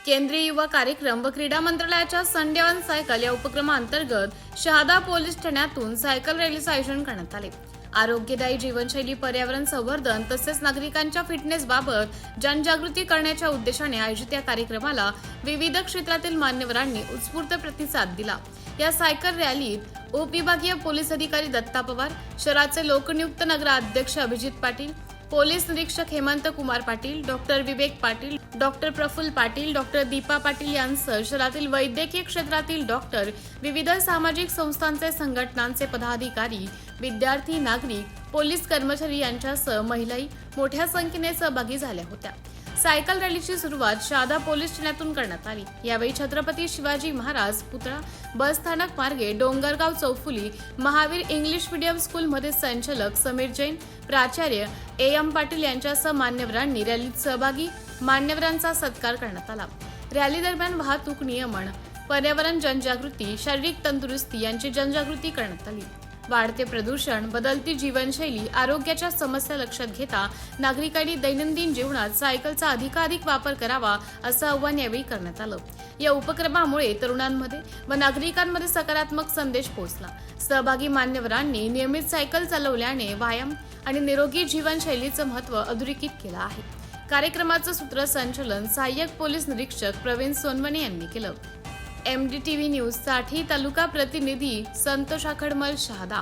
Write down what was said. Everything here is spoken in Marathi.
केंद्रीय युवा कार्यक्रम व क्रीडा मंत्रालयाच्या संडे ऑन सायकल या उपक्रमांतर्गत शहादा पोलीस ठाण्यातून सायकल रॅलीचे आयोजन करण्यात आले। आरोग्यदायी जीवनशैली, पर्यावरण संवर्धन तसेच नागरिकांच्या फिटनेस बाबत जनजागृती करण्याच्या उद्देशाने आयोजित या कार्यक्रमाला विविध क्षेत्रातील मान्यवरांनी उत्स्फूर्त प्रतिसाद दिला। या सायकल रॅलीत उपविभागीय पोलीस अधिकारी दत्ता पवार, शहराचे लोकनियुक्त नगराध्यक्ष अभिजित पाटील, पोलीस निरीक्षक हेमंत कुमार पाटील, डॉक्टर विवेक पाटील, डॉक्टर प्रफुल्ल पाटील, डॉक्टर दीपा पाटील यांसह शहरातील वैद्यकीय क्षेत्रातील डॉक्टर, विविध सामाजिक संस्थांचे संघटनांचे पदाधिकारी, विद्यार्थी, नागरिक, पोलीस कर्मचारी यांच्यासह महिलाही मोठ्या संख्येने सहभागी झाल्या होत्या। सायकल रॅलीची सुरुवात शहादा पोलीस ठाण्यातून करण्यात आली। यावेळी छत्रपती शिवाजी महाराज पुतळा, बस स्थानक मार्गे डोंगरगाव चौफुली महावीर इंग्लिश मीडियम स्कूलमध्ये संचालक समीर जैन, प्राचार्य AM पाटील यांच्यासह मान्यवरांनी रॅलीत सहभागी मान्यवरांचा सत्कार करण्यात आला। रॅली दरम्यान वाहतूक नियमन, पर्यावरण जनजागृती, शारीरिक तंदुरुस्ती यांची जनजागृती करण्यात आली। वाढते प्रदूषण, बदलती जीवनशैली, आरोग्याच्या समस्या लक्षात घेता नागरिकांनी दैनंदिन जीवनात सायकलचा अधिकाधिक वापर करावा असं आवाहन यावेळी करण्यात आलं। या उपक्रमामुळे तरुणांमध्ये व नागरिकांमध्ये सकारात्मक संदेश पोहोचला। सहभागी मान्यवरांनी नियमित सायकल चालवल्याने व्यायाम आणि निरोगी जीवनशैलीचं महत्त्व अधोरेखित केलं आहे। कार्यक्रमाचं सूत्रसंचालन सहाय्यक पोलीस निरीक्षक प्रवीण सोनवणे यांनी केलं। MDTV न्यूज साठी तालुका प्रतिनिधी संतोष आखडमल, शहादा।